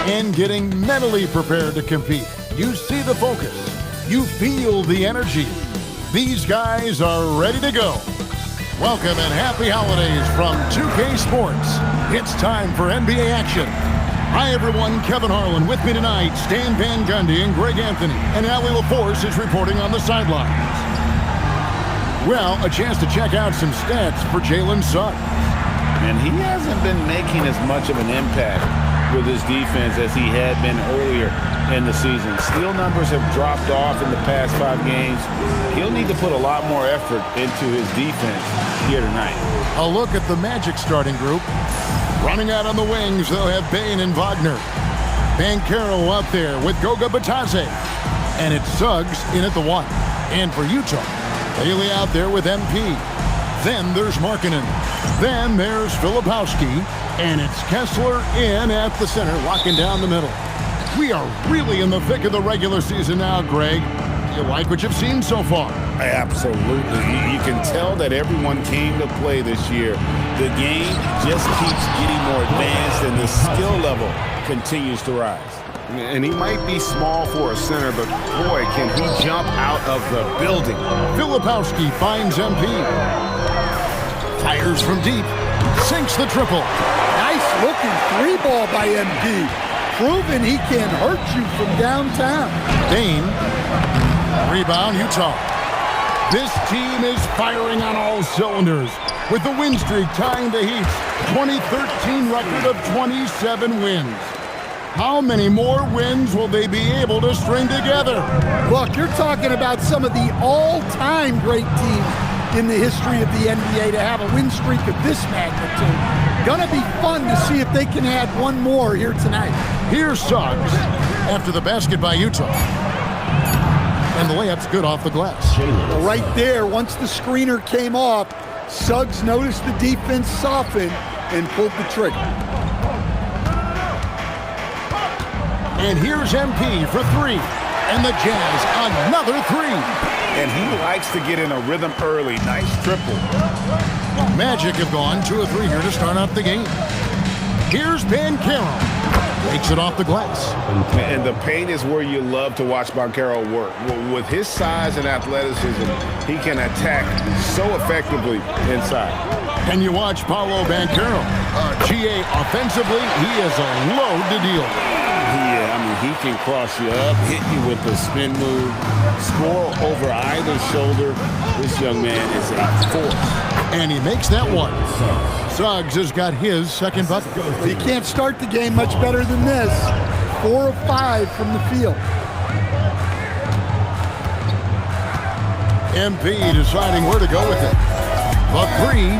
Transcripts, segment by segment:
and getting mentally prepared to compete. You see the focus. You feel the energy. These guys are ready to go. Welcome and happy holidays from 2K Sports. It's time for NBA action. Hi everyone, Kevin Harlan with me tonight, Stan Van Gundy and Greg Anthony, and Ali LaForce is reporting on the sidelines. Well, a chance to check out some stats for Jalen Suggs. And he hasn't been making as much of an impact with his defense as he had been earlier in the season. Steal numbers have dropped off in the past 5 games. He'll need to put a lot more effort into his defense here tonight. A look at the Magic starting group. Running out on the wings, they'll have Bane and Wagner. Banchero out there with Goga Batadze. And it's Suggs in at the 1. And for Utah, Bailey out there with MP. Then there's Markkanen. Then there's Filipowski. And it's Kessler in at the center, locking down the middle. We are really in the thick of the regular season now, Greg. You like what you've seen so far? Absolutely. You can tell that everyone came to play this year. The game just keeps getting more advanced and the skill level continues to rise. And he might be small for a center, but boy, can he jump out of the building. Filipowski finds MP. Fires from deep. Sinks the triple. Nice looking 3-ball by MP. Proving he can hurt you from downtown. Bane. Rebound, Utah. This team is firing on all cylinders, with the win streak tying the Heat's 2013 record of 27 wins. How many more wins will they be able to string together? Look, you're talking about some of the all-time great teams in the history of the NBA to have a win streak of this magnitude. Gonna be fun to see if they can add one more here tonight. Here's Suggs after the basket by Utah. And the layup's good off the glass. Well, right there, once the screener came off, Suggs noticed the defense soften and pulled the trigger. And here's MP for 3. And the Jazz, another 3. And he likes to get in a rhythm early. Nice triple. Magic have gone 2 of 3 here to start out the game. Here's Banchero. Takes it off the glass. And the paint is where you love to watch Banchero work. With his size and athleticism, he can attack so effectively inside. And you watch Paolo Banchero. GA offensively, he is a load to deal with. Yeah, I mean, he can cross you up, hit you with the spin move, score over either shoulder. This young man is a force. And he makes that one. Suggs has got his second bucket. Well, you can't start the game much better than this. 4 of 5 from the field. MP deciding where to go with it. The 3.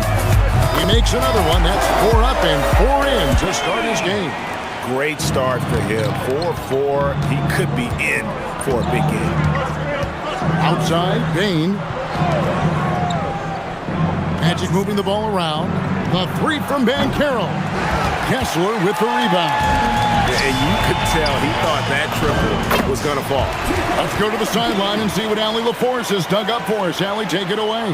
He makes another one. That's 4 up and 4 in to start his game. Great start for him. 4-4. He could be in for a big game. Outside, Bane. Magic moving the ball around. The 3 from Banchero. Kessler with the rebound. And you could tell he thought that triple was going to fall. Let's go to the sideline and see what Ali LaForce has dug up for us. Ali, take it away.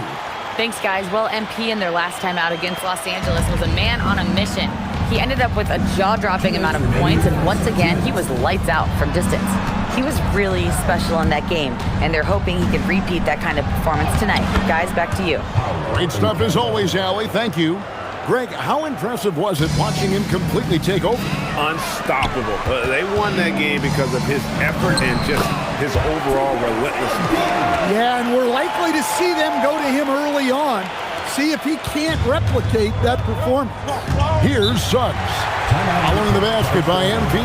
Thanks, guys. Well, MP in their last time out against Los Angeles was a man on a mission. He ended up with a jaw-dropping amount of points, and once again, he was lights out from distance. He was really special in that game, and they're hoping he can repeat that kind of performance tonight. Guys, back to you. Great stuff as always, Ali. Thank you. Greg, how impressive was it watching him completely take over? Unstoppable. They won that game because of his effort and just his overall relentlessness. Yeah, and we're likely to see them go to him early on. See if he can't replicate that performance. Here's Suggs. Following the basket by MP.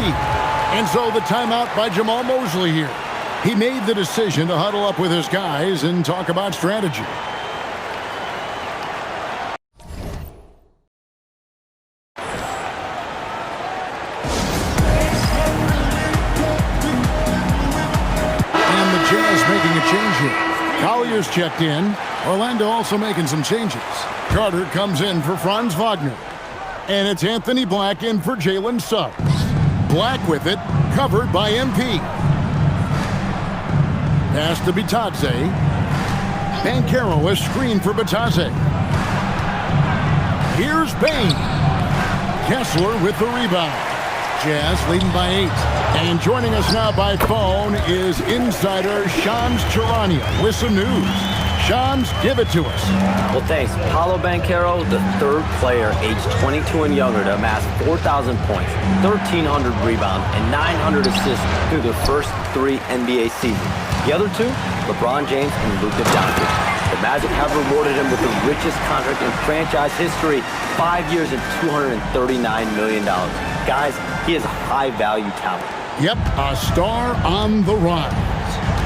And so the timeout by Jamal Mosley here. He made the decision to huddle up with his guys and talk about strategy. And the Jazz making a change here. Collier's checked in. Orlando also making some changes. Carter comes in for Franz Wagner. And it's Anthony Black in for Jalen Suggs. Black with it, covered by MP. Pass to Batadze. Banchero, a screen for Batadze. Here's Bane. Kessler with the rebound. Jazz leading by 8. And joining us now by phone is insider Shams Charania with some news. Shams, give it to us. Well, thanks. Paolo Banchero, the third player aged 22 and younger to amass 4,000 points, 1,300 rebounds, and 900 assists through the first 3 NBA seasons. The other 2, LeBron James and Luka Doncic. The Magic have rewarded him with the richest contract in franchise history, 5 years and $239 million. Guys, he is a high-value talent. Yep, a star on the rise.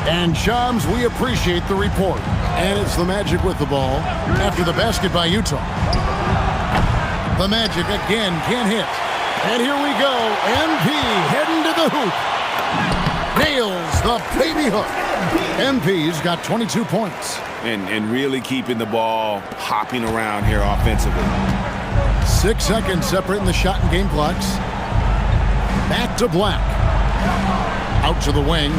And Shams, we appreciate the report. And it's the Magic with the ball after the basket by Utah. The Magic again can't hit. And here we go. MP heading to the hoop. Nails the baby hook. MP's got 22 points. And really keeping the ball hopping around here offensively. 6 seconds separating the shot and game clocks. Back to Black. Out to the wing.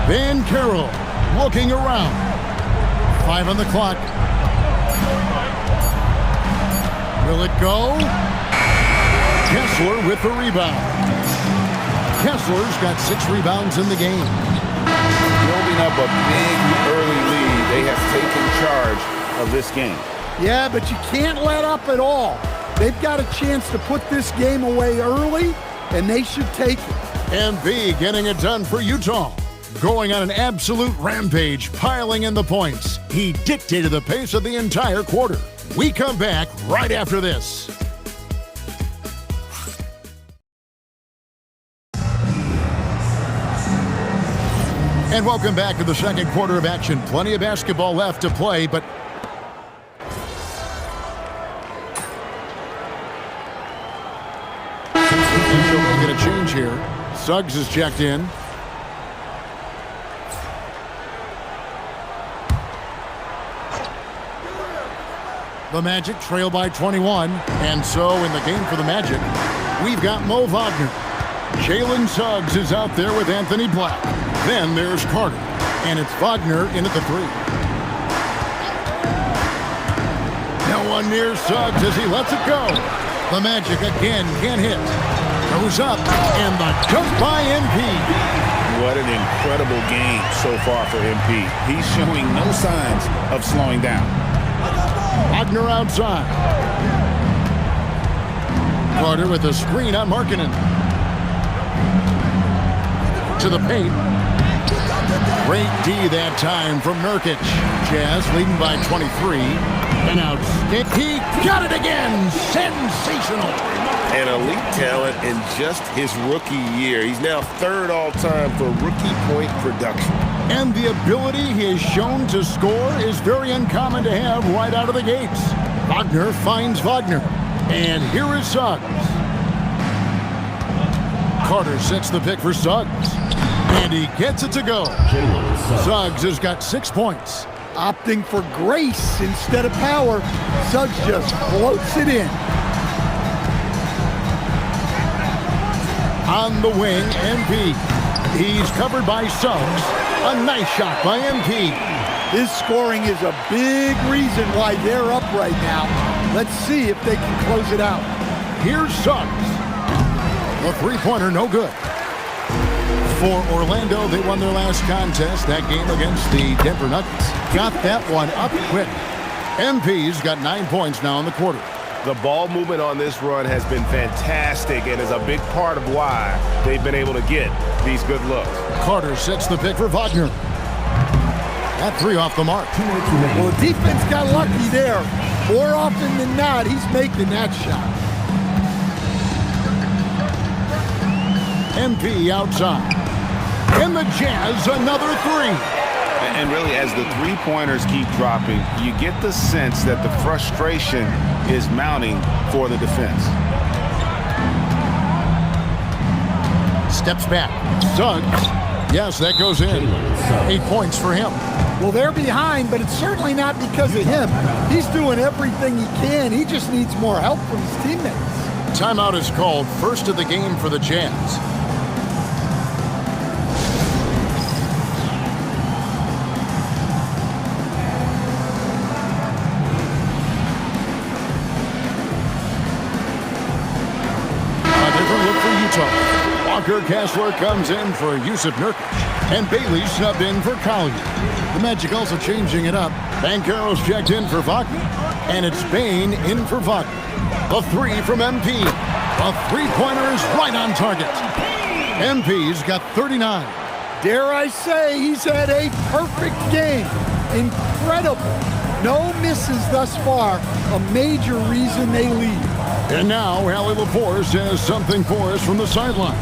Van Carroll looking around. 5 on the clock. Will it go? Kessler with the rebound. Kessler's got 6 rebounds in the game. Building up a big early lead. They have taken charge of this game. Yeah, but you can't let up at all. They've got a chance to put this game away early, and they should take it. MB getting it done for Utah. Going on an absolute rampage, piling in the points. He dictated the pace of the entire quarter. We come back right after this. And welcome back to the second quarter of action. Plenty of basketball left to play, but we'll get a change here. Suggs is checked in. The Magic trail by 21. And so in the game for the Magic, we've got Mo Wagner. Jalen Suggs is out there with Anthony Black. Then there's Carter. And it's Wagner in at the 3. No one near Suggs as he lets it go. The Magic again can't hit. Goes up, and the jump by MP. What an incredible game so far for MP. He's showing no signs of slowing down. Wagner outside. Carter with a screen on Markkanen. To the paint. Great D that time from Nurkic. Jazz leading by 23. And out. He got it again. Sensational. An elite talent in just his rookie year. He's now 3rd all-time for rookie point production. And the ability he has shown to score is very uncommon to have right out of the gates. Wagner finds Wagner. And here is Suggs. Carter sets the pick for Suggs. And he gets it to go. Suggs has got 6 points. Opting for grace instead of power, Suggs just floats it in. On the wing, MP. He's covered by Suggs. A nice shot by MP. His scoring is a big reason why they're up right now. Let's see if they can close it out. Here's Suggs. The three-pointer, no good. For Orlando, they won their last contest, that game against the Denver Nuggets. Got that one up quick. MP's got 9 points now in the quarter. The ball movement on this run has been fantastic and is a big part of why they've been able to get these good looks. Carter sets the pick for Wagner. That 3 off the mark. Well, the defense got lucky there. More often than not, he's making that shot. MP outside. And the Jazz, another 3. And really, as the three-pointers keep dropping, you get the sense that the frustration is mounting for the defense. Steps back. Suggs. Yes, that goes in. 8 points for him. Well, they're behind, but it's certainly not because of him. He's doing everything he can. He just needs more help from his teammates. Timeout is called. First of the game for the Jazz. look for Utah. Walker Kessler comes in for Yusuf Nurkic. And Bailey snubbed in for Collier. The Magic also changing it up. Banchero's checked in for Wagner. And it's Bane in for Wagner. The three from MP. The three-pointer is right on target. MP's got 39. Dare I say he's had a perfect game. Incredible. No misses thus far. A major reason they lead. And now Allie LaForce has something for us from the sideline.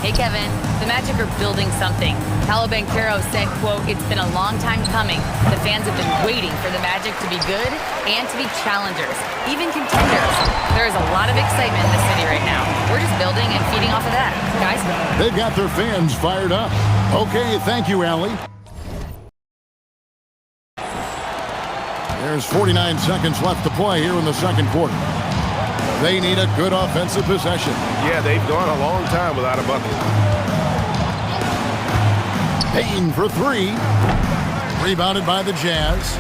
Hey, Kevin, the Magic are building something. Paolo Banchero said, quote, "It's been a long time coming. The fans have been waiting for the Magic to be good and to be challengers, even contenders. There is a lot of excitement in the city right now. We're just building and feeding off of that. Guys?" They've got their fans fired up. Okay, thank you, Allie. There's 49 seconds left to play here in the second quarter. They need a good offensive possession. Yeah, they've gone a long time without a bucket. Payne for three. Rebounded by the Jazz.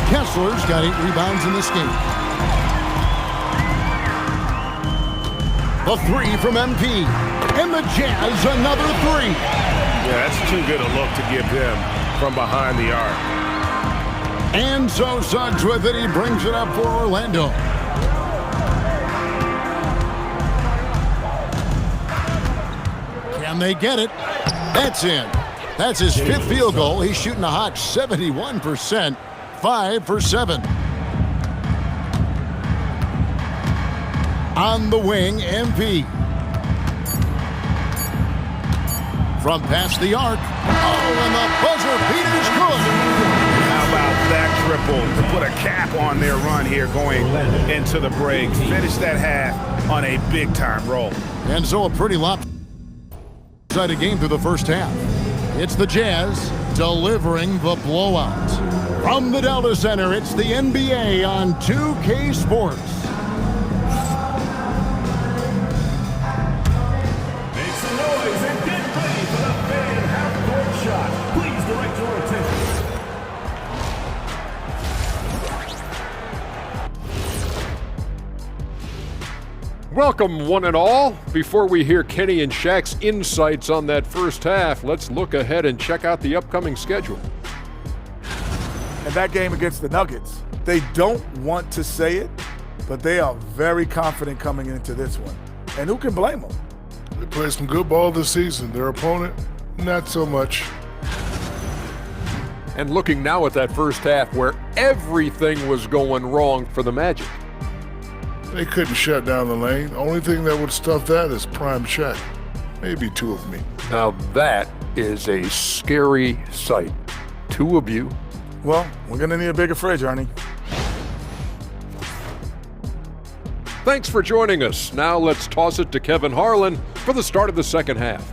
Kessler's got 8 rebounds in this game. The three from MP. And the Jazz, another three. Yeah, that's too good a look to give him from behind the arc. And so Suggs with it. He brings it up for Orlando. Can they get it? That's in. That's his 5th field goal. He's shooting a hot 71%. 5 for 7. On the wing, MP. From past the arc. Oh, and the buzzer beater's good. How about that triple to put a cap on their run here going into the breaks? Finish that half on a big-time roll. And so a pretty lopsided game through the first half. It's the Jazz delivering the blowout. From the Delta Center, it's the NBA on 2K Sports. Make some noise and get ready for the fan half-court shot. Please direct your attention. Welcome, one and all. Before we hear Kenny and Shaq's insights on that first half, let's look ahead and check out the upcoming schedule. And that game against the Nuggets, they don't want to say it, but they are very confident coming into this one. And who can blame them? They played some good ball this season. Their opponent, not so much. And looking now at that first half where everything was going wrong for the Magic. They couldn't shut down the lane. Only thing that would stuff that is prime check. Maybe 2 of me. Now that is a scary sight. 2 of you. Well, we're going to need a bigger fridge, Ernie. Thanks for joining us. Now let's toss it to Kevin Harlan for the start of the second half.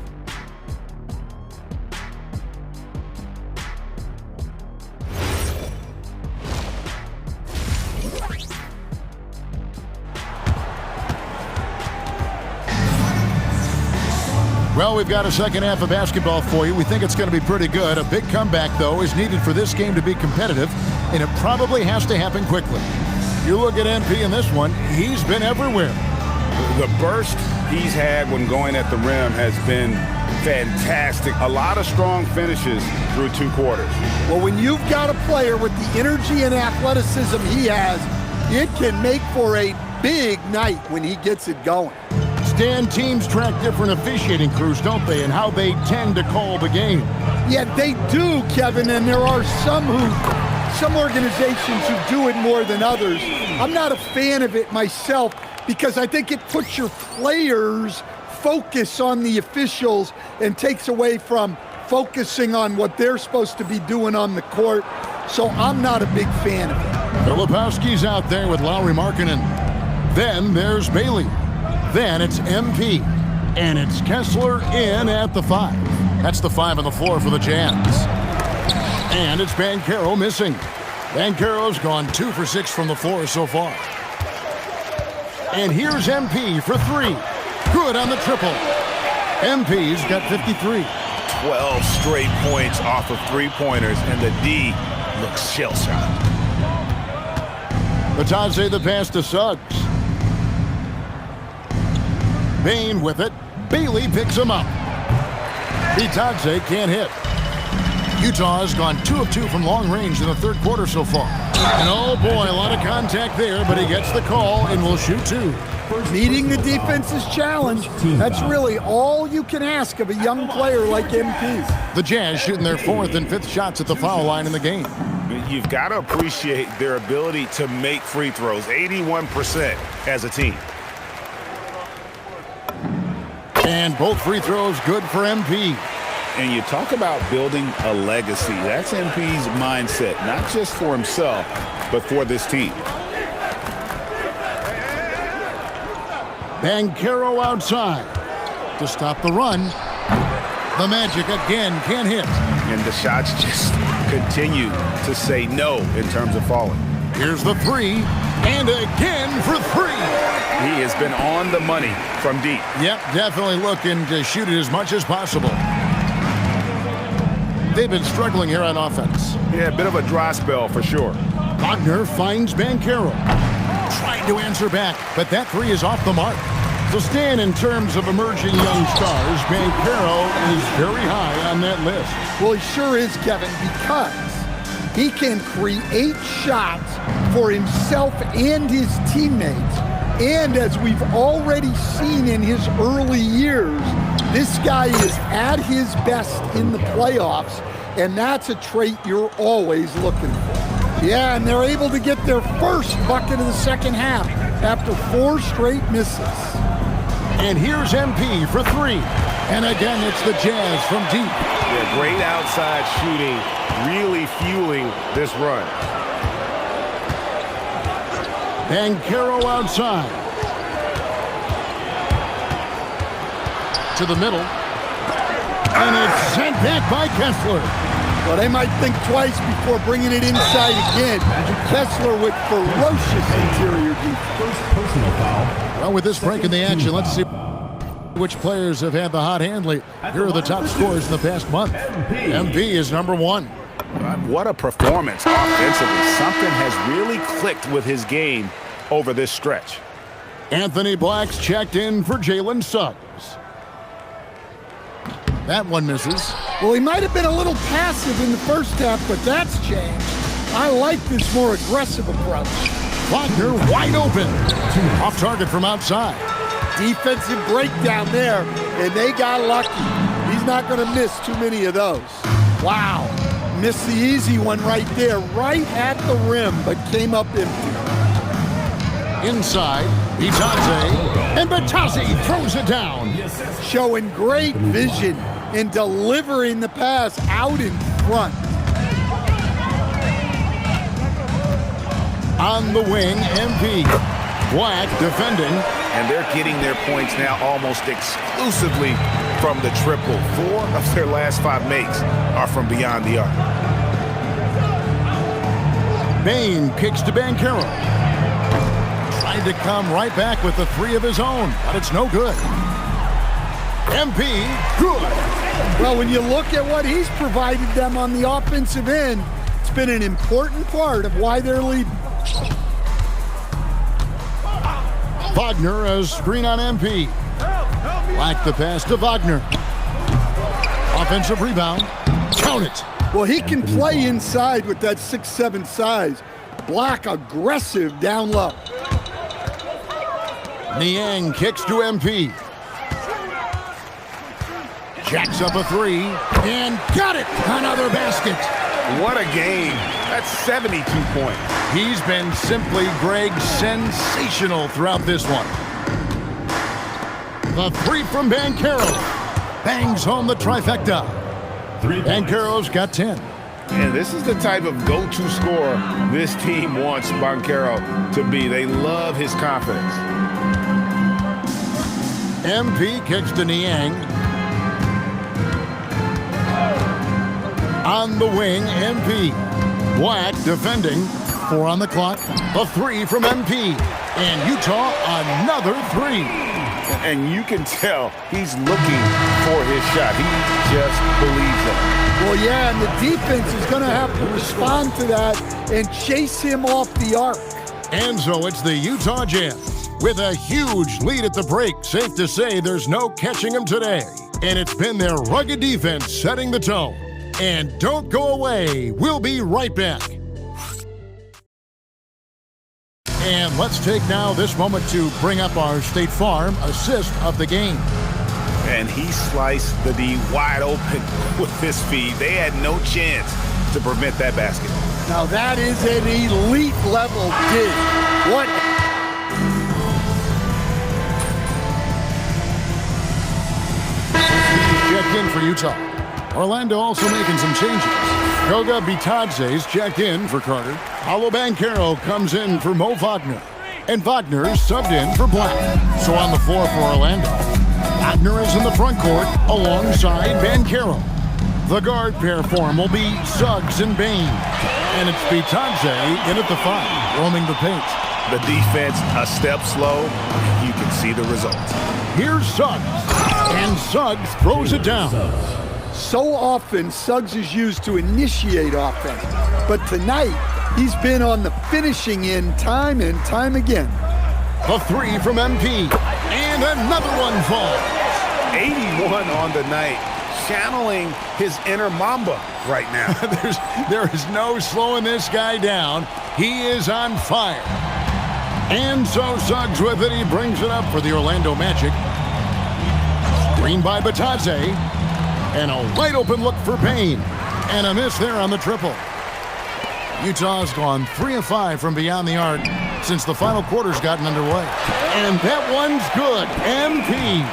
Well, we've got a second half of basketball for you. We think it's going to be pretty good. A big comeback, though, is needed for this game to be competitive, and it probably has to happen quickly. You look at MP in this one, he's been everywhere. The burst he's had when going at the rim has been fantastic. A lot of strong finishes through 2 quarters. Well, when you've got a player with the energy and athleticism he has, it can make for a big night when he gets it going. Stan, teams track different officiating crews, don't they, and how they tend to call the game. Yeah, they do, Kevin, and there are some organizations who do it more than others. I'm not a fan of it myself because I think it puts your players' focus on the officials and takes away from focusing on what they're supposed to be doing on the court. So I'm not a big fan of it. Filipowski's out there with Lowry Markkanen. Then there's Bailey. Then it's MP. And it's Kessler in at the 5. That's the 5 on the floor for the Jazz. And it's Banchero missing. Banchero's gone 2 for 6 from the floor so far. And here's MP for 3. Good on the triple. MP's got 53. 12 straight points off of 3-pointers, and the D looks shell-shocked. Batadze the pass to Suggs. Bain with it. Bailey picks him up. Bitadze can't hit. Utah's gone 2 of 2 from long range in the third quarter so far. And oh boy, a lot of contact there, but he gets the call and will shoot 2. Meeting the defense's challenge, that's really all you can ask of a young player like MP. The Jazz shooting their 4th and 5th shots at the foul line in the game. You've got to appreciate their ability to make free throws, 81% as a team. And both free throws good for MP. And you talk about building a legacy. That's MP's mindset, not just for himself, but for this team. Banchero outside to stop the run. The Magic again can't hit. And the shots just continue to say no in terms of falling. Here's the 3, and again for 3. He has been on the money from deep. Yep, definitely looking to shoot it as much as possible. They've been struggling here on offense. Yeah, a bit of a dry spell for sure. Wagner finds Banchero. Trying to answer back, but that 3 is off the mark. So Stan, in terms of emerging young stars, Banchero is very high on that list. Well, he sure is, Kevin, because he can create shots for himself and his teammates. And as we've already seen in his early years, this guy is at his best in the playoffs, and that's a trait you're always looking for. Yeah, and they're able to get their first bucket of the second half after 4 straight misses. And here's MP for 3. And again, it's the Jazz from deep. Yeah, great outside shooting, really fueling this run. Banchero outside. To the middle. And it's sent back by Kessler. Well, they might think twice before bringing it inside again. Kessler with ferocious interior defense. First personal foul. Well, with this break in the action, let's see which players have had the hot hand lately. Here are the top scorers in the past month. MP is number 1. What a performance offensively. Something has really clicked with his game over this stretch. Anthony Black's checked in for Jalen Suggs. That one misses. Well, he might have been a little passive in the first half, but that's changed. I like this more aggressive approach. Wagner wide open. Off target from outside. Defensive breakdown there, and they got lucky. He's not going to miss too many of those. Wow. Missed the easy one right there, right at the rim, but came up empty. Inside, Bitadze, and Bitadze throws it down. Showing great vision in delivering the pass out in front. On the wing, MP. Black defending. And they're getting their points now almost exclusively from the triple. 4 of their last 5 makes are from beyond the arc. Bain kicks to Banchero. Tried to come right back with the 3 of his own, but it's no good. MP, good. Well, when you look at what he's provided them on the offensive end, it's been an important part of why they're leading. Wagner, a screen on MP. Like the pass to Wagner. Offensive rebound. Count it. Well, he can play inside with that 6'7" size. Black aggressive down low. Niang kicks to MP. Jacks up a 3 and got it. Another basket. What a game. That's 72 points. He's been simply, Greg, sensational throughout this one. The 3 from Banchero. Bangs home the trifecta. Banchero's got 10. And this is the type of go-to scorer this team wants Banchero to be. They love his confidence. MP kicks to Niang. On the wing, MP. Black defending. 4 on the clock. A 3 from MP. And Utah, another 3. And you can tell he's looking for his shot. He just believes in it. Well, yeah, and the defense is going to have to respond to that and chase him off the arc. And so it's the Utah Jazz With a huge lead at the break, safe to say there's no catching them today. And it's been their rugged defense setting the tone. And don't go away. We'll be right back. And let's take now this moment to bring up our State Farm assist of the game. And he sliced the D wide open with his feed. They had no chance to prevent that basket. Now that is an elite level dig. What? Checked in for Utah. Orlando also making some changes. Goga Bitadze's checked in for Carter. Paolo Banchero comes in for Mo Wagner. And Wagner subbed in for Black. So on the floor for Orlando, Wagner is in the front court alongside Banchero. The guard pair form will be Suggs and Bain. And it's Bitadze in at the 5, roaming the paint. The defense a step slow. You can see the results. Here's Suggs. And Suggs throws it down. So often, Suggs is used to initiate offense. But tonight, he's been on the finishing end time and time again. The 3 from MP. And another one falls. 81 on the night. Channeling his inner Mamba right now. There is no slowing this guy down. He is on fire. And so Suggs with it. He brings it up for the Orlando Magic. Screen by Bitadze. And a wide open look for Payne. And a miss there on the triple. Utah's gone 3 of 5 from beyond the arc since the final quarter's gotten underway. And that one's good. MP.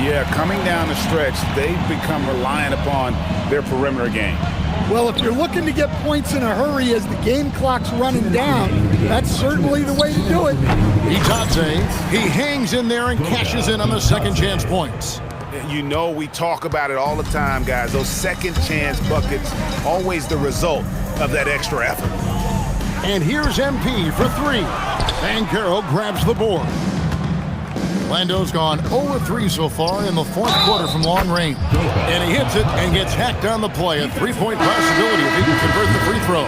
Yeah, coming down the stretch, they've become reliant upon their perimeter game. Well, if you're looking to get points in a hurry as the game clock's running down, that's certainly the way to do it. Bitadze, he hangs in there and cashes in on the second chance points. You know, we talk about it all the time, guys. Those second chance buckets, always the result of that extra effort. And here's MP for 3. Banchero grabs the board. Orlando's gone 0-3 so far in the fourth quarter from long range. And he hits it and gets hacked on the play. A 3-point possibility if he can convert the free throw.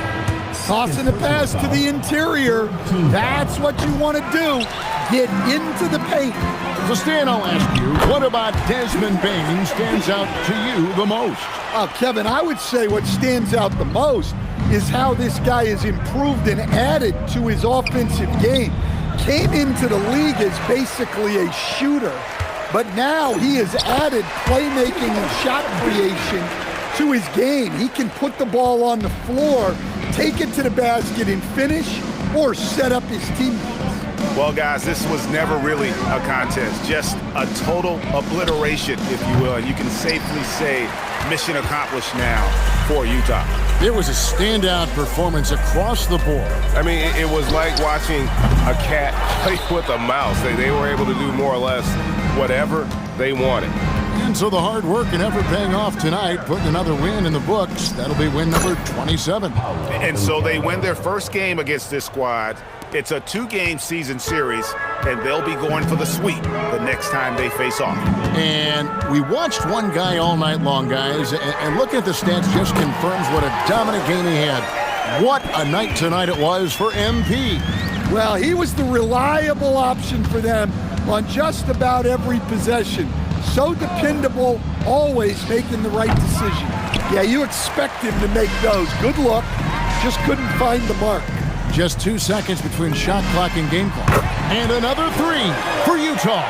Tossing the pass to the interior. That's what you want to do. Get into the paint. So Stan, I'll ask you, what about Desmond Bain stands out to you the most? Oh, Kevin, I would say what stands out the most is how this guy has improved and added to his offensive game. Came into the league as basically a shooter, but now he has added playmaking and shot creation to his game. He can put the ball on the floor, take it to the basket and finish, or set up his teammates. Well, guys, this was never really a contest, just a total obliteration, if you will. And you can safely say mission accomplished now for Utah. It was a standout performance across the board. I mean, it was like watching a cat play with a mouse. They were able to do more or less whatever they wanted. And so the hard work and effort paying off tonight, putting another win in the books. That'll be win number 27. And so they win their first game against this squad. It's a 2-game season series, and they'll be going for the sweep the next time they face off. And we watched one guy all night long, guys, and looking at the stats just confirms what a dominant game he had. What a night tonight it was for MP. Well, he was the reliable option for them on just about every possession. So dependable, always making the right decision. Yeah, you expect him to make those. Good luck, just couldn't find the mark. Just 2 seconds between shot clock and game clock. And another 3 for Utah.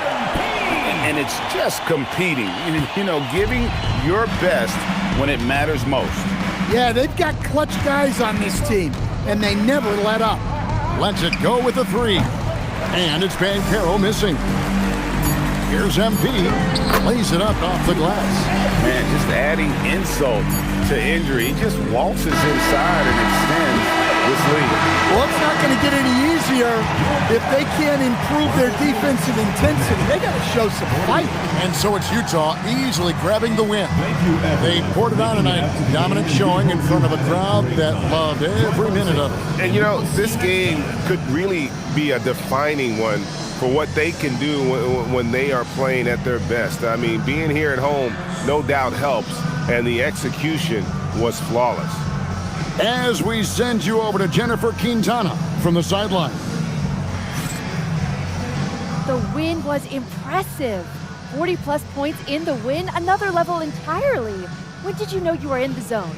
And it's just competing, you know, giving your best when it matters most. Yeah, they've got clutch guys on this team, and they never let up. Lets it go with a 3. And it's Banchero missing. Here's MP. Lays it up off the glass. Man, just adding insult to injury. He just waltzes inside and extends this lead. Well, it's not going to get any easier if they can't improve their defensive intensity. They got to show some fight. And so it's Utah easily grabbing the win. They poured it on tonight. Dominant showing in front of a crowd that loved every minute of it. And, you know, this game could really be a defining one for what they can do when they are playing at their best. I mean, being here at home no doubt helps, and the execution was flawless. As we send you over to Jennifer Quintana from the sideline. the win was impressive. 40-plus points in the win, another level entirely. When did you know you were in the zone?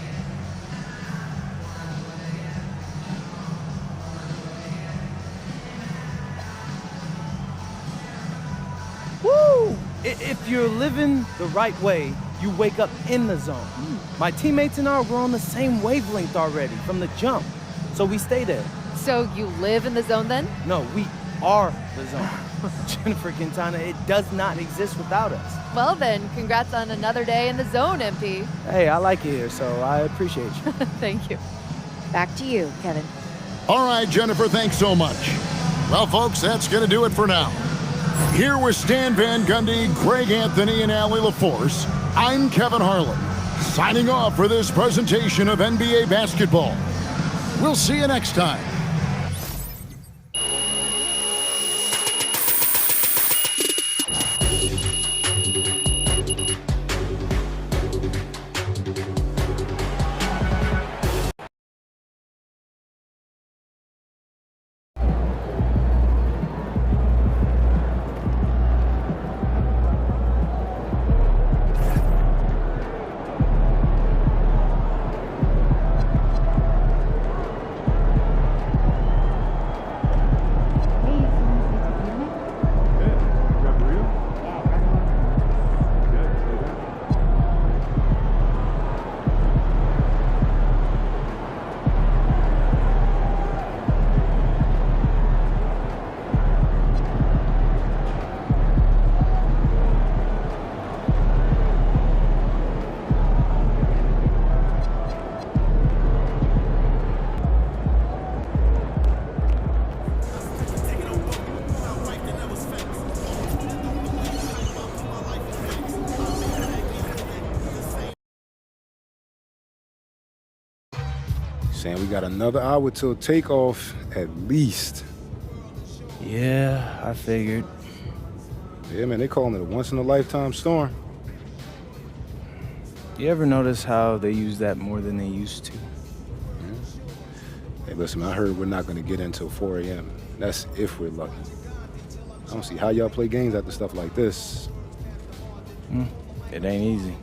Woo! If you're living the right way, you wake up in the zone. My teammates and I were on the same wavelength already from the jump, so we stay there. So you live in the zone then? No, we are the zone. Jennifer Quintana, it does not exist without us. Well then, congrats on another day in the zone, MP. Hey, I like it here, so I appreciate you. Thank you. Back to you, Kevin. All right, Jennifer, thanks so much. Well, folks, that's going to do it for now. Here with Stan Van Gundy, Greg Anthony, and Allie LaForce, I'm Kevin Harlan, signing off for this presentation of NBA basketball. We'll see you next time. Saying we got another hour till takeoff at least. Yeah, I figured. Yeah, man, they calling it a once-in-a-lifetime storm. You ever notice how they use that more than they used to? Yeah. Hey, listen, I heard we're not going to get in until 4 a.m. That's if we're lucky. I don't see how y'all play games after stuff like this. It ain't easy.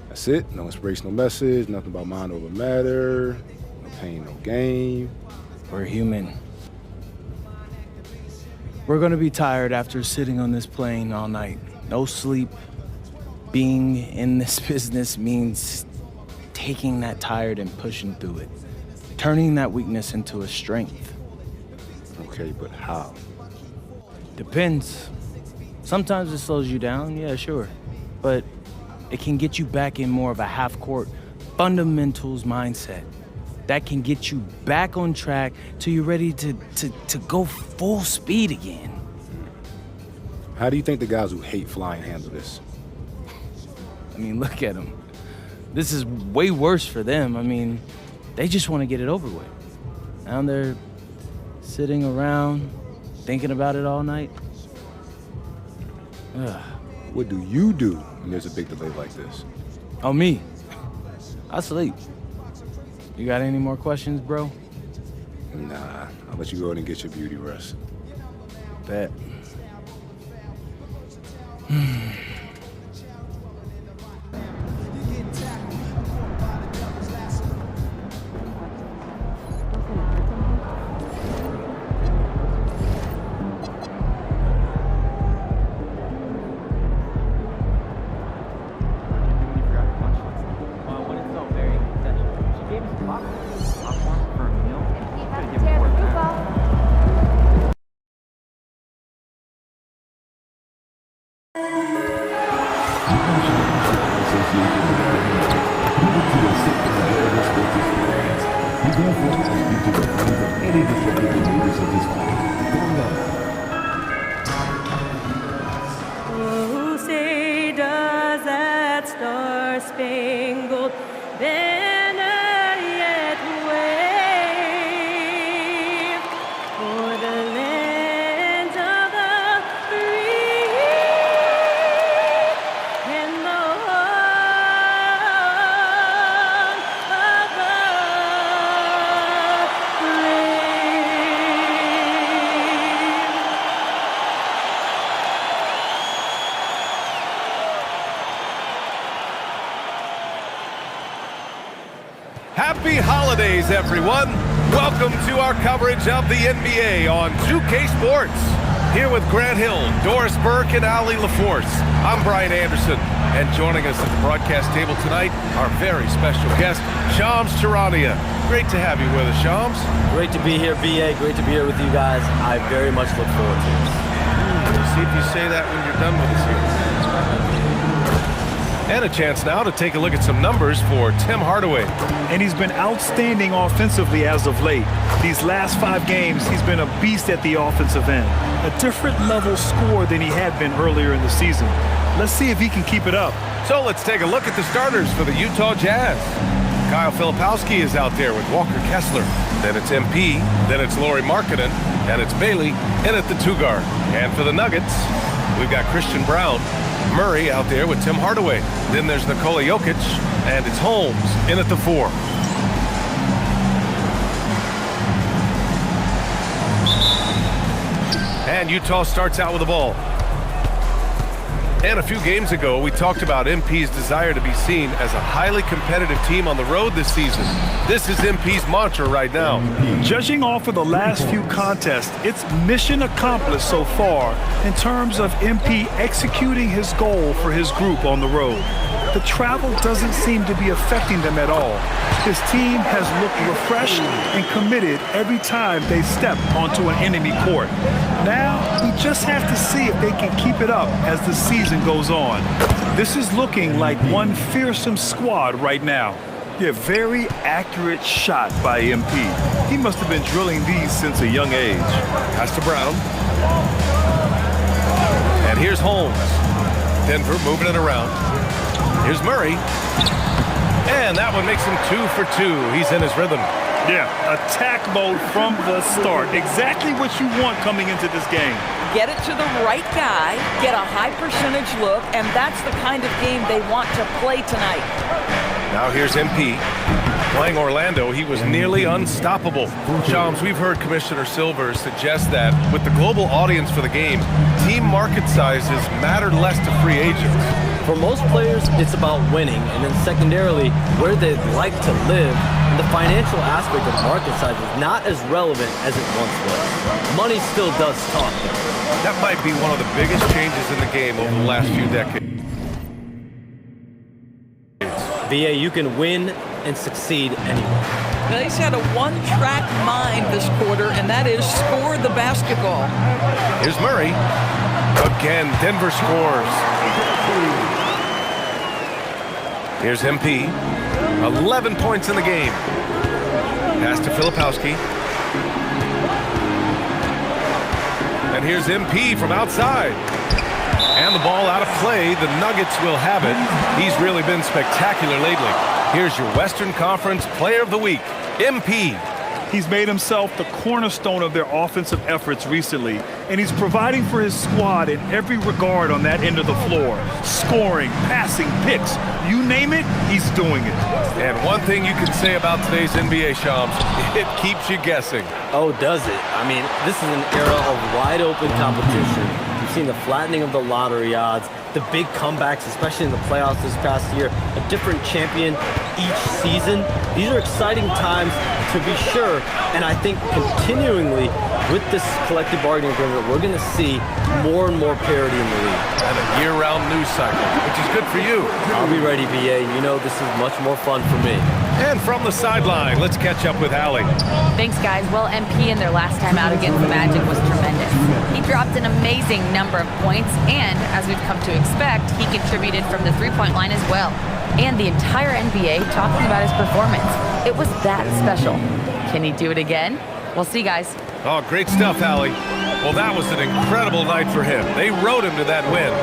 That's it. No inspirational message, nothing about mind over matter, no pain, no gain. We're human. We're gonna be tired after sitting on this plane all night. No sleep. Being in this business means taking that tired and pushing through it. Turning that weakness into a strength. Okay, but how? Depends. Sometimes it slows you down, yeah, sure. But it can get you back in more of a half-court fundamentals mindset. That can get you back on track till you're ready to go full speed again. How do you think the guys who hate flying handle this? I mean, look at them. This is way worse for them. I mean, they just want to get it over with. Now they're sitting around thinking about it all night. Ugh. What do you do when there's a big delay like this? Oh, me? I sleep. You got any more questions, bro? Nah, I'll let you go ahead and get your beauty rest. Bet. Oh, say does that star-spangled banner yet wave for the land of the free and the home of the brave? Happy holidays, everyone. Welcome to our coverage of the NBA on 2K Sports. Here with Grant Hill, Doris Burke, and Ali LaForce. I'm Brian Anderson, and joining us at the broadcast table tonight, our very special guest, Shams Charania. Great to have you with us, Shams. Great to be here, VA. Great to be here with you guys. I very much look forward to this. We'll see if you say that when you're done with us here. And a chance now to take a look at some numbers for Tim Hardaway. And he's been outstanding offensively as of late. These last 5 games, he's been a beast at the offensive end. A different level score than he had been earlier in the season. Let's see if he can keep it up. So let's take a look at the starters for the Utah Jazz. Kyle Filipowski is out there with Walker Kessler. Then it's MP, then it's Lauri Markkanen, and it's Bailey in at the 2 guard. And for the Nuggets, we've got Christian Brown, Murray out there with Tim Hardaway. Then there's Nikola Jokic, and it's Holmes in at the 4. And Utah starts out with the ball. And a few games ago, we talked about MP's desire to be seen as a highly competitive team on the road this season. This is MP's mantra right now. Judging off of the last few contests, it's mission accomplished so far in terms of MP executing his goal for his group on the road. The travel doesn't seem to be affecting them at all. His team has looked refreshed and committed every time they step onto an enemy court. Now, we just have to see if they can keep it up as the season goes on. This is looking like one fearsome squad right now. Yeah, very accurate shot by MP. He must have been drilling these since a young age. Pass to Brown. And here's Holmes. Denver moving it around. Here's Murray. And that one makes him 2 for 2. He's in his rhythm. Yeah, attack mode from the start. Exactly what you want coming into this game. Get it to the right guy, get a high percentage look, and that's the kind of game they want to play tonight. Now here's MP. Playing Orlando, he was nearly unstoppable. Shams, we've heard Commissioner Silver suggest that with the global audience for the game, team market sizes matter less to free agents. For most players, it's about winning, and then secondarily, where they'd like to live. And the financial aspect of market size is not as relevant as it once was. Money still does talk, though. That might be one of the biggest changes in the game over the last few decades. VA, you can win and succeed anywhere. Now, he's had a one-track mind this quarter, and that is score the basketball. Here's Murray. Again, Denver scores. Here's MP. 11 points in the game. Pass to Filipowski. And here's MP from outside. And the ball out of play. The Nuggets will have it. He's really been spectacular lately. Here's your Western Conference Player of the Week, MP. He's made himself the cornerstone of their offensive efforts recently, and he's providing for his squad in every regard on that end of the floor. Scoring, passing, picks, you name it, he's doing it. And one thing you can say about today's NBA, Shams, it keeps you guessing. Oh, does it? I mean, this is an era of wide open competition. You've seen the flattening of the lottery odds, the big comebacks, especially in the playoffs this past year, a different champion each season. These are exciting times to be sure, and I think continuingly with this collective bargaining agreement, we're going to see more and more parity in the league. And a year-round news cycle, which is good for you. I'll be ready, VA. You know this is much more fun for me. And from the sideline, let's catch up with Allie. Thanks, guys. Well, MP in their last time out against the Magic was tremendous. He dropped an amazing number of points, and as we've come to expect, he contributed from the three-point line as well. And the entire NBA talking about his performance. It was that special. Can he do it again? We'll see, guys. Oh, great stuff, Allie. Well, that was an incredible night for him. They rode him to that win.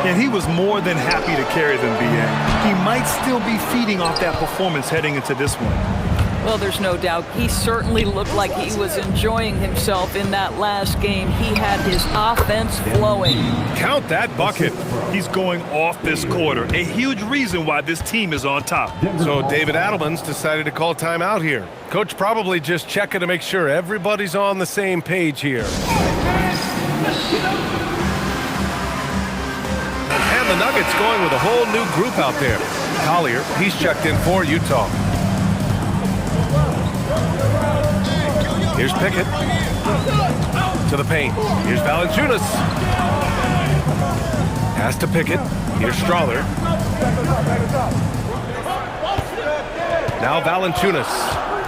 And he was more than happy to carry them, BA. He might still be feeding off that performance heading into this one. Well, there's no doubt. He certainly looked like he was enjoying himself in that last game. He had his offense flowing. Count that bucket. He's going off this quarter. A huge reason why this team is on top. So David Adelman's decided to call timeout here. Coach probably just checking to make sure everybody's on the same page here. And the Nuggets going with a whole new group out there. Collier, he's checked in for Utah. Here's Pickett. To the paint. Here's Valanciunas. Pass to Pickett. Here's Strawther. Now Valanciunas.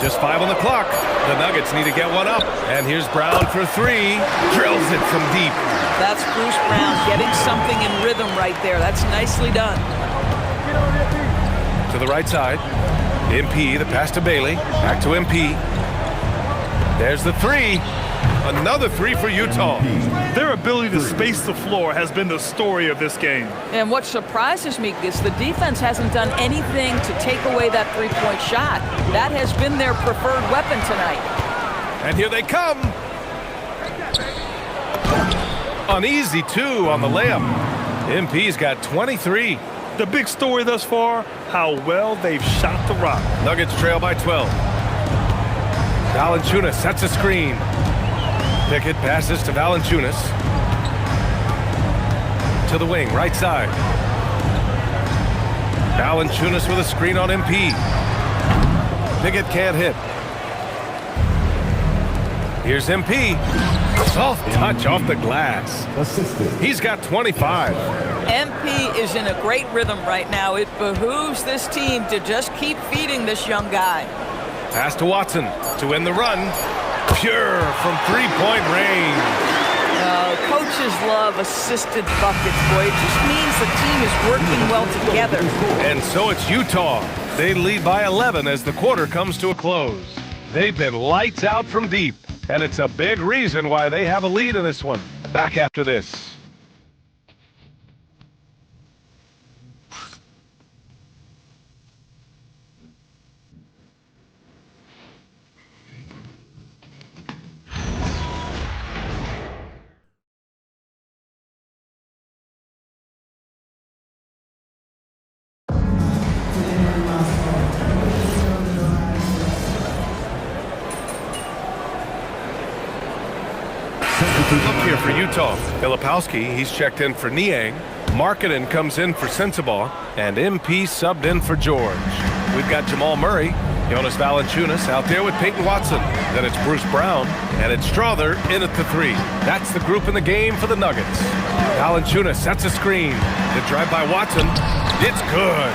Just 5 on the clock. The Nuggets need to get one up. And here's Brown for 3. Drills it from deep. That's Bruce Brown getting something in rhythm right there. That's nicely done. To the right side. MP, the pass to Bailey. Back to MP. There's the 3. Another 3 for Utah. Their ability to space the floor has been the story of this game. And what surprises me is the defense hasn't done anything to take away that three-point shot. That has been their preferred weapon tonight. And here they come. An easy 2 on the layup. MP's got 23. The big story thus far, how well they've shot the rock. Nuggets trail by 12. Valanciunas sets a screen. Pickett passes to Valanciunas. To the wing, right side. Valanciunas with a screen on MP. Pickett can't hit. Here's MP. Soft touch off the glass. He's got 25. MP is in a great rhythm right now. It behooves this team to just keep feeding this young guy. Pass to Watson to win the run. Pure from three-point range. Coaches love assisted buckets, boy. It just means the team is working well together. And so it's Utah. They lead by 11 as the quarter comes to a close. They've been lights out from deep, and it's a big reason why they have a lead in this one. Back after this. Look here for Utah. Filipowski, he's checked in for Niang. Markkanen comes in for Sensabaugh. And MP subbed in for George. We've got Jamal Murray, Jonas Valanciunas out there with Peyton Watson. Then it's Bruce Brown, and it's Strawther in at the 3. That's the group in the game for the Nuggets. Valanciunas sets a screen. The drive by Watson. It's good.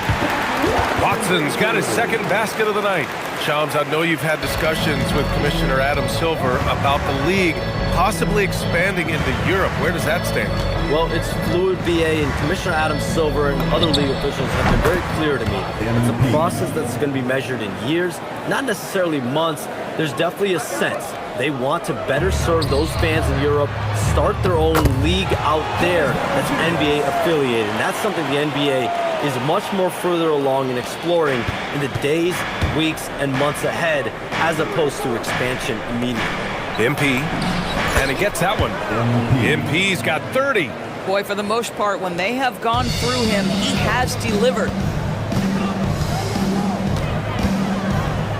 Watson's got his second basket of the night. Shams, I know you've had discussions with Commissioner Adam Silver about the league possibly expanding into Europe. Where does that stand? Well, it's fluid, BA, and Commissioner Adam Silver and other league officials have been very clear to me. It's a process that's going to be measured in years, not necessarily months. There's definitely a sense they want to better serve those fans in Europe, start their own league out there that's NBA affiliated. And that's something the NBA is much more further along in exploring in the days, weeks, and months ahead, as opposed to expansion immediately. MP, and he gets that one. MP's got 30. Boy, for the most part, when they have gone through him, he has delivered.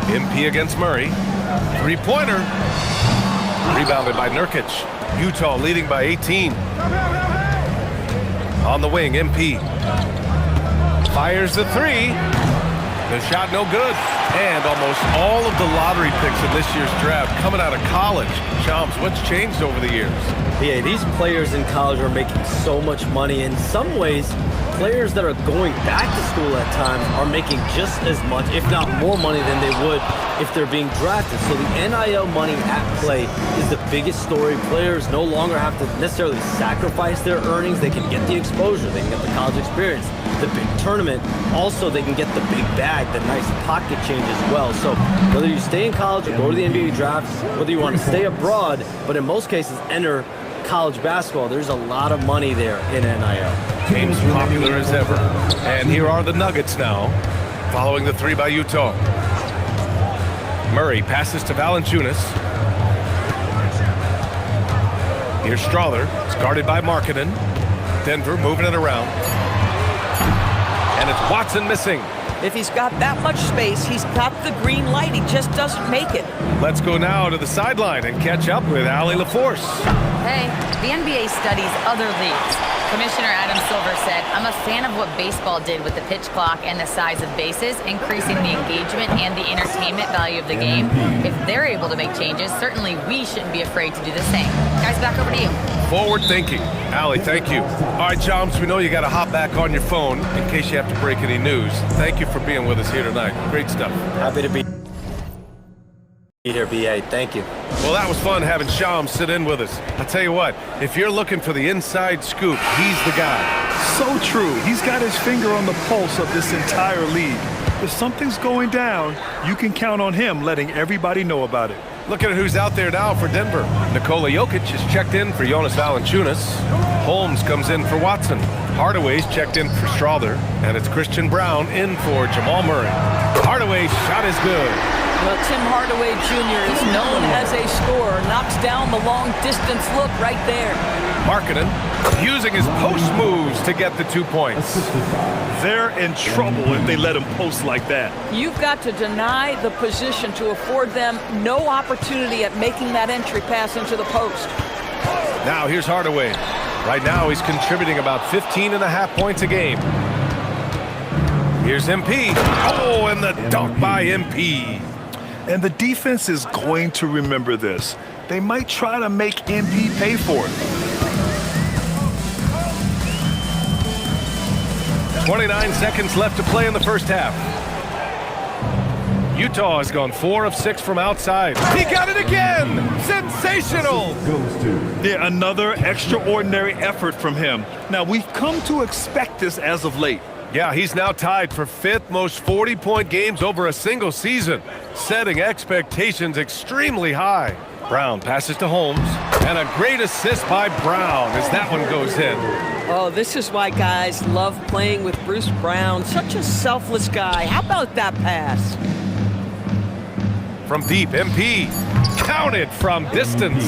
MP against Murray. Three-pointer. Rebounded by Nurkic. Utah leading by 18. On the wing, MP. Fires the 3. The shot no good. And almost all of the lottery picks in this year's draft coming out of college. Shams, what's changed over the years? Yeah, these players in college are making so much money. In some ways, players that are going back to school at times are making just as much, if not more money than they would if they're being drafted. So the NIL money at play is the biggest story. Players no longer have to necessarily sacrifice their earnings. They can get the exposure. They can get the college experience, the big tournament. Also, they can get the big bag, the nice pocket change as well. So whether you stay in college or go to the NBA draft, whether you want to stay abroad, but in most cases enter college basketball, there's a lot of money there in NIL. Game's popular as ever. And here are the Nuggets now, following the 3 by Utah. Murray passes to Valanciunas. Here's Strawther. It's guarded by Markkanen. Denver moving it around. And it's Watson missing. If he's got that much space, he's got the green light. He just doesn't make it. Let's go now to the sideline and catch up with Allie LaForce. hey, the NBA studies other leagues. Commissioner Adam Silver said, I'm a fan of what baseball did with the pitch clock and the size of bases, increasing the engagement and the entertainment value of the game. If they're able to make changes, certainly we shouldn't be afraid to do the same. Guys, back over to you. Forward thinking. Allie, thank you. All right, Joms, we know you got to hop back on your phone in case you have to break any news. Thank you for being with us here tonight. Great stuff. Happy to be here, BA. Thank you. Well, that was fun having Shams sit in with us. I'll tell you what, if you're looking for the inside scoop, he's the guy. So true. He's got his finger on the pulse of this entire league. If something's going down, you can count on him letting everybody know about it. Look at who's out there now for Denver. Nikola Jokic has checked in for Jonas Valanciunas. Holmes comes in for Watson. Hardaway's checked in for Strother. And it's Christian Brown in for Jamal Murray. Hardaway's shot is good. Well, Tim Hardaway Jr. is known as a scorer. Knocks down the long-distance look right there. Markkanen using his post moves to get the 2 points. They're in trouble if they let him post like that. You've got to deny the position to afford them no opportunity at making that entry pass into the post. Now here's Hardaway. Right now he's contributing about 15.5 points a game. Here's MP. Oh, and the dunk by MP. And the defense is going to remember this. They might try to make MP pay for it. 29 seconds left to play in the first half. Utah has gone 4 of 6 from outside. He got it again! Sensational! Yeah, another extraordinary effort from him. Now, we've come to expect this as of late. Yeah, he's now tied for 5th most 40-point games over a single season, setting expectations extremely high. Brown passes to Holmes, and a great assist by Brown as that one goes in. Oh, this is why guys love playing with Bruce Brown. Such a selfless guy. How about that pass? From deep, MP counted from distance.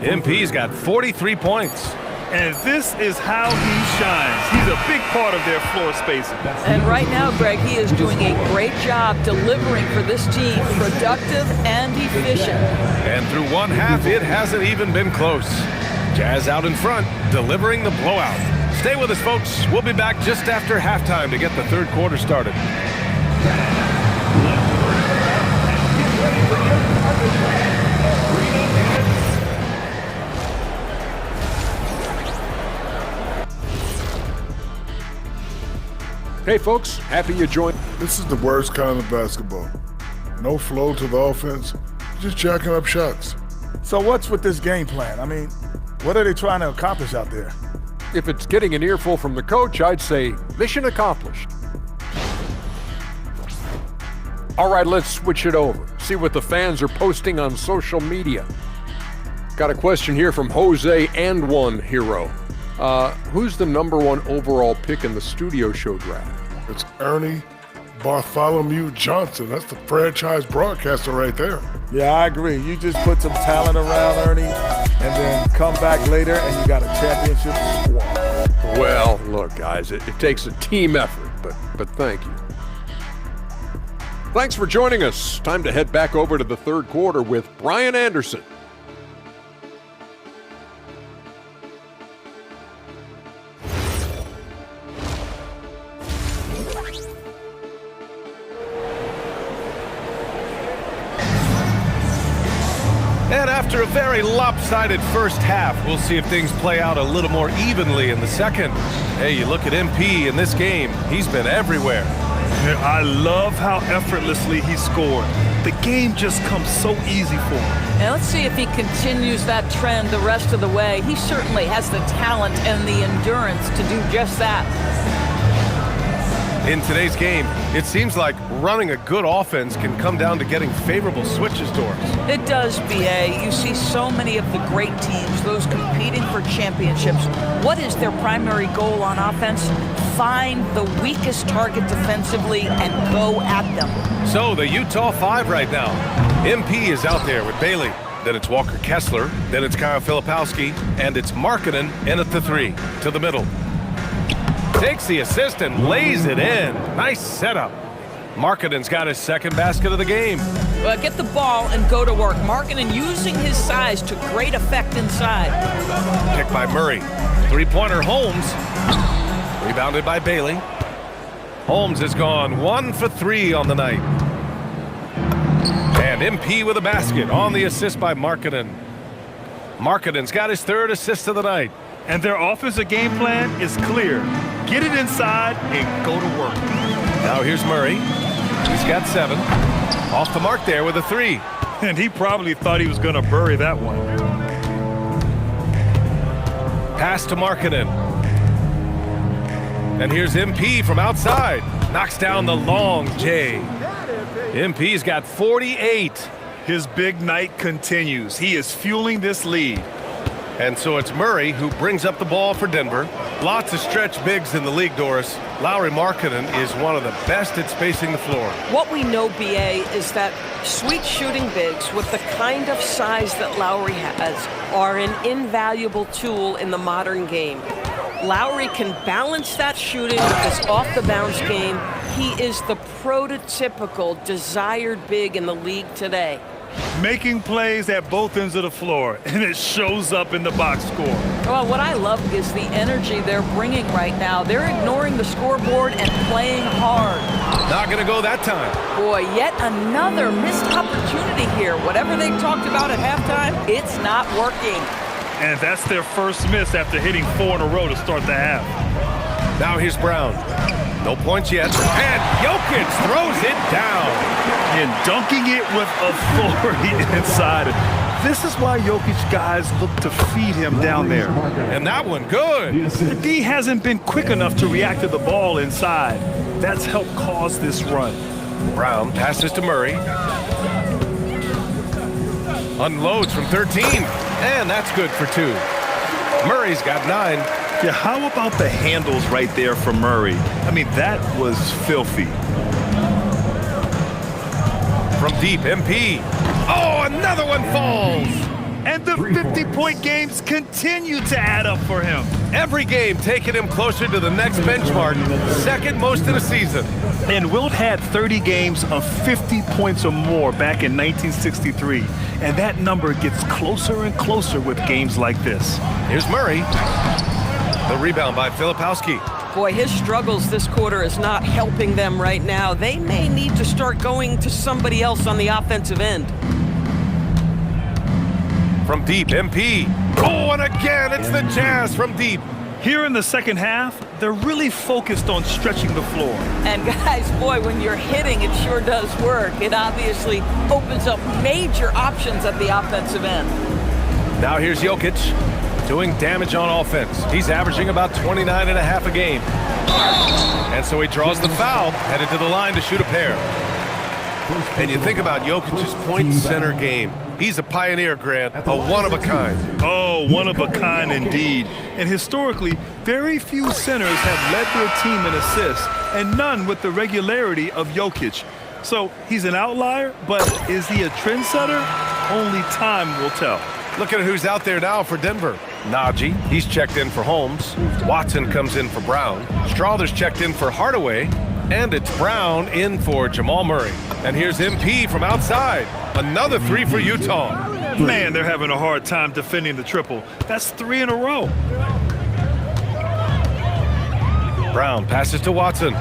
MP's got 43 points. And this is how he shines. He's a big part of their floor spacing. And right now, Greg, he is doing a great job delivering for this team, productive and efficient. And through one half, it hasn't even been close. Jazz out in front, delivering the blowout. Stay with us, folks. We'll be back just after halftime to get the third quarter started. Hey folks, happy you joined. This is the worst kind of basketball. No flow to the offense, just jacking up shots. So what's with this game plan? I mean, what are they trying to accomplish out there? If it's getting an earful from the coach, I'd say mission accomplished. All right, let's switch it over. See what the fans are posting on social media. Got a question here from Jose and One Hero. Who's the #1 overall pick in the studio show draft? It's Ernie Bartholomew Johnson. That's the franchise broadcaster right there. Yeah, I agree. You just put some talent around Ernie and then come back later and you got a championship squad. Well, look, guys, it takes a team effort, but thank you. Thanks for joining us. Time to head back over to the third quarter with Brian Anderson. And after a very lopsided first half, we'll see if things play out a little more evenly in the second. Hey, you look at MP in this game, he's been everywhere. Yeah, I love how effortlessly he scored. The game just comes so easy for him. And let's see if he continues that trend the rest of the way. He certainly has the talent and the endurance to do just that. In today's game, it seems like running a good offense can come down to getting favorable switches doors. It does, BA. You see so many of the great teams, those competing for championships. What is their primary goal on offense? Find the weakest target defensively and go at them. So the Utah 5 right now. MP is out there with Bailey. Then it's Walker Kessler. Then it's Kyle Filipowski. And it's Markkanen in at the 3 to the middle. Takes the assist and lays it in. Nice setup. Markkanen's got his second basket of the game. Well, get the ball and go to work. Markkanen using his size to great effect inside. Pick by Murray. Three-pointer Holmes. Rebounded by Bailey. Holmes has gone 1 for 3 on the night. And MP with a basket on the assist by Markkanen. Markkanen's got his 3rd assist of the night. And their offensive game plan is clear. Get it inside and go to work. Now here's Murray. He's got 7. Off the mark there with a 3. And he probably thought he was going to bury that one. Pass to Markkanen. And here's MP from outside. Knocks down the long J. MP's got 48. His big night continues. He is fueling this lead. And so it's Murray who brings up the ball for Denver. Lots of stretch bigs in the league, Doris. Lauri Markkanen is one of the best at spacing the floor. What we know, BA, is that sweet shooting bigs with the kind of size that Lauri has are an invaluable tool in the modern game. Lauri can balance that shooting with his off-the-bounce game. He is the prototypical desired big in the league today. Making plays at both ends of the floor, and it shows up in the box score. Well, what I love is the energy they're bringing right now. They're ignoring the scoreboard and playing hard. Not going to go that time. Boy, yet another missed opportunity here. Whatever they talked about at halftime, it's not working. And that's their first miss after hitting 4 in a row to start the half. Now here's Brown. No points yet. And Jokic throws it down. And dunking it with authority inside. This is why Jokic guys look to feed him down there. And that one good. The D hasn't been quick enough to react to the ball inside. That's helped cause this run. Brown passes to Murray. Unloads from 13. And that's good for 2. Murray's got 9. Yeah, how about the handles right there for Murray? I mean, that was filthy. From deep, MP. Oh, another one falls. And the 50-point games continue to add up for him. Every game taking him closer to the next benchmark, second most in a season. And Wilt had 30 games of 50 points or more back in 1963. And that number gets closer and closer with games like this. Here's Murray. The rebound by Filipowski. Boy, his struggles this quarter is not helping them right now. They may need to start going to somebody else on the offensive end. From deep, MP. Oh, and again, it's the Jazz from deep. Here in the second half, they're really focused on stretching the floor. And guys, boy, when you're hitting, it sure does work. It obviously opens up major options at the offensive end. Now here's Jokic doing damage on offense. He's averaging about 29.5 a game. And so he draws the foul, headed to the line to shoot a pair. And you think about Jokic's point center game. He's a pioneer, Grant, a one-of-a-kind. Oh, one-of-a-kind indeed. And historically, very few centers have led their team in assists, and none with the regularity of Jokic. So he's an outlier, but is he a trendsetter? Only time will tell. Look at who's out there now for Denver. Najee, he's checked in for Holmes. Watson comes in for Brown. Strawther's checked in for Hardaway. And it's Brown in for Jamal Murray. And here's MP from outside. Another 3 for Utah. Man, they're having a hard time defending the triple. That's 3 in a row. Brown passes to Watson.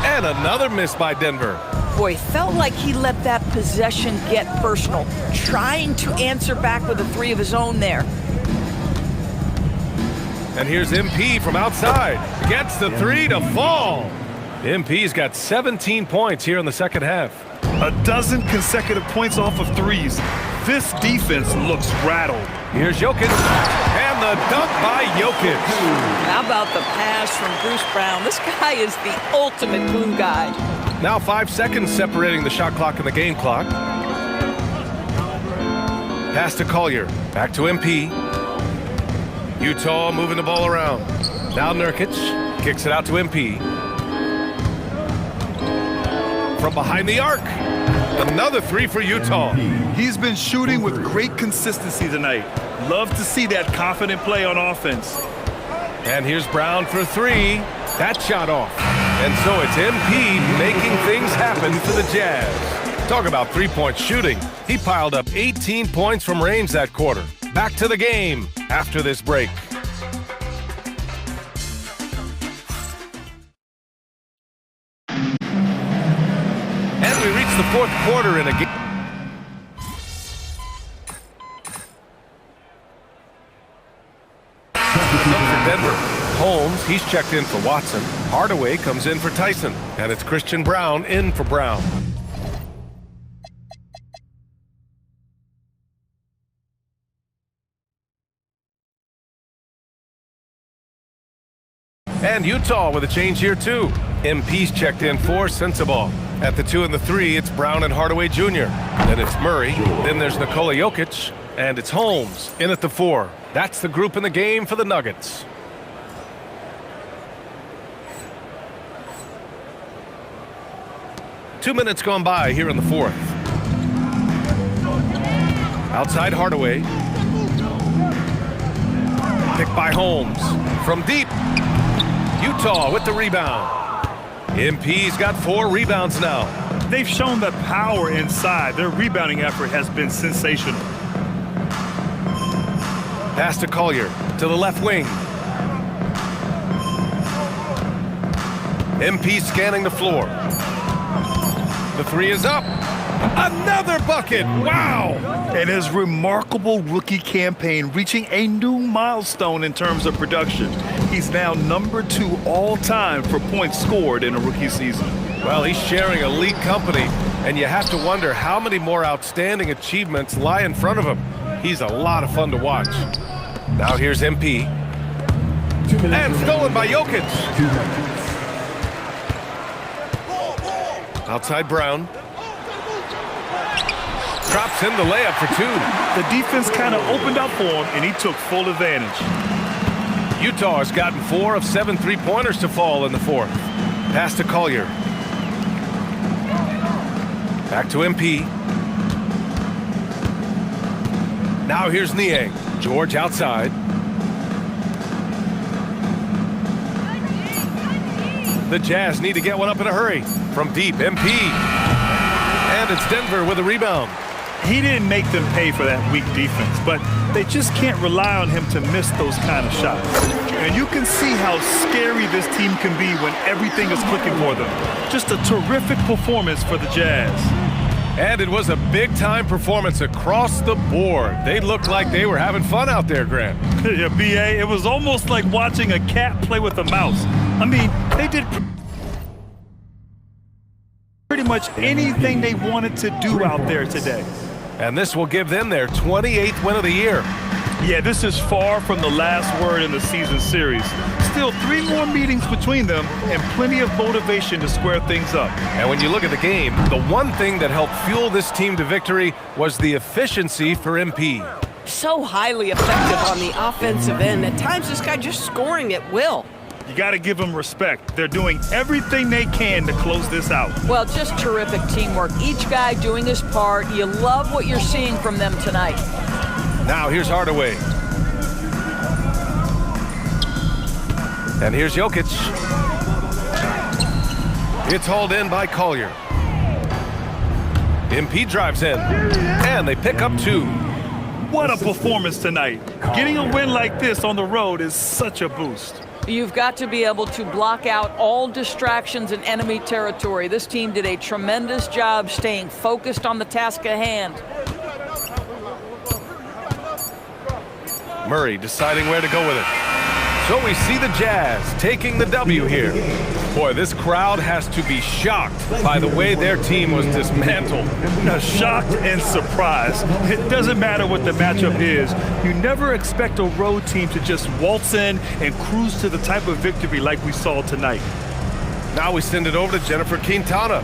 And another miss by Denver. Boy, felt like he let that possession get personal, trying to answer back with a 3 of his own there. And here's MP from outside. Gets the 3 to fall. MP's got 17 points here in the second half. A dozen consecutive points off of threes. This defense looks rattled. Here's Jokic. And the dunk by Jokic. How about the pass from Bruce Brown? This guy is the ultimate glue guy. Now 5 seconds separating the shot clock and the game clock. Pass to Collier. Back to MP. Utah moving the ball around. Now Nurkic kicks it out to MP. From behind the arc. Another 3 for Utah. He's been shooting with great consistency tonight. Love to see that confident play on offense. And here's Brown for 3. That shot off. And so it's MP making things happen for the Jazz. Talk about three-point shooting. He piled up 18 points from range that quarter. Back to the game after this break. And we reach the fourth quarter in a game. For Denver. Holmes, he's checked in for Watson. Hardaway comes in for Tyson. And it's Christian Brown in for Brown. And Utah with a change here too. MP's checked in for Sensabaugh. At the 2 and the 3, it's Brown and Hardaway Jr. Then it's Murray. Then there's Nikola Jokic. And it's Holmes in at the 4. That's the group in the game for the Nuggets. Two minutes gone by here in the fourth. Outside Hardaway. Picked by Holmes. From deep. Utah with the rebound. MP's got 4 rebounds now. They've shown the power inside. Their rebounding effort has been sensational. Pass to Collier to the left wing. MP scanning the floor. The 3 is up. Another bucket. Wow. And his remarkable rookie campaign reaching a new milestone in terms of production. He's now number 2 all time for points scored in a rookie season. Well, he's sharing elite company, and you have to wonder how many more outstanding achievements lie in front of him. He's a lot of fun to watch. Now here's MP. And stolen by Jokic. Outside Brown. Drops in the layup for 2. The defense kind of opened up for him, and he took full advantage. Utah has gotten 4 of 7 three-pointers to fall in the fourth. Pass to Collier. Back to MP. Now here's Niang. George outside. The Jazz need to get one up in a hurry. From deep, MP. And it's Denver with a rebound. He didn't make them pay for that weak defense, but they just can't rely on him to miss those kind of shots. And you can see how scary this team can be when everything is clicking for them. Just a terrific performance for the Jazz. And it was a big-time performance across the board. They looked like they were having fun out there, Grant. Yeah, B.A., it was almost like watching a cat play with a mouse. I mean, they did pretty much anything they wanted to do out there today. And this will give them their 28th win of the year. Yeah, this is far from the last word in the season series. Still 3 more meetings between them and plenty of motivation to square things up. And when you look at the game, the one thing that helped fuel this team to victory was the efficiency for MP. So highly effective on the offensive end. At times, this guy just scoring at will. You got to give them respect. They're doing everything they can to close this out. Well, just terrific teamwork. Each guy doing his part. You love what you're seeing from them tonight. Now here's Hardaway. And here's Jokic. It's hauled in by Collier. MP drives in. And they pick up 2. What a performance tonight. Getting a win like this on the road is such a boost. You've got to be able to block out all distractions in enemy territory. This team did a tremendous job staying focused on the task at hand. Murray deciding where to go with it. So we see the Jazz taking the W here. Boy, this crowd has to be shocked by the way their team was dismantled. Now, shocked and surprised. It doesn't matter what the matchup is. You never expect a road team to just waltz in and cruise to the type of victory like we saw tonight. Now we send it over to Jennifer Quintana.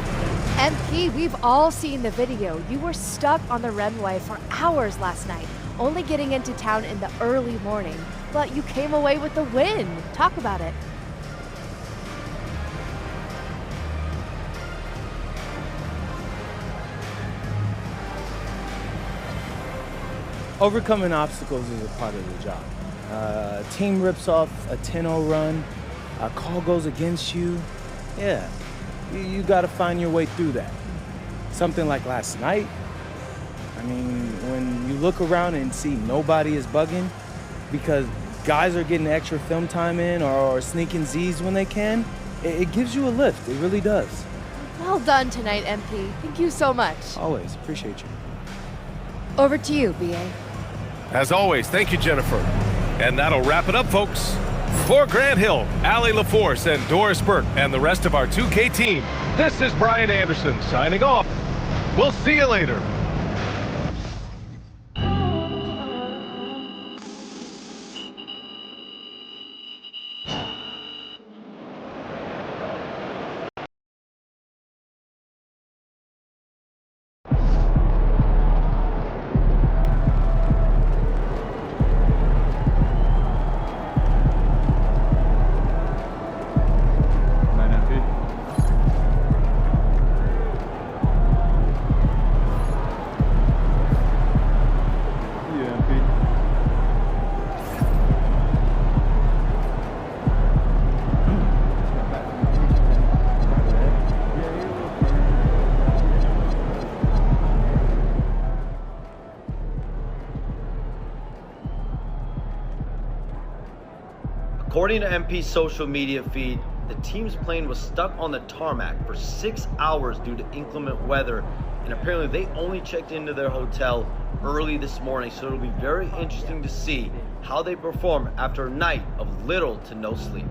MP, we've all seen the video. You were stuck on the runway for hours last night, only getting into town in the early morning. But you came away with the win. Talk about it. Overcoming obstacles is a part of the job. Team rips off a 10-0 run, a call goes against you. Yeah, you got to find your way through that. something like last night, I mean, when you look around and see nobody is bugging because guys are getting extra film time in or sneaking Z's when they can, it gives you a lift. It really does. Well done tonight, MP. Thank you so much. Always. Appreciate you. Over to you, BA. As always, thank you, Jennifer. And that'll wrap it up, folks. For Grant Hill, Allie LaForce, and Doris Burke, and the rest of our 2K team, this is Brian Anderson signing off. We'll see you later. According to MP's social media feed, the team's plane was stuck on the tarmac for 6 hours due to inclement weather, and apparently they only checked into their hotel early this morning, so it'll be very interesting to see how they perform after a night of little to no sleep.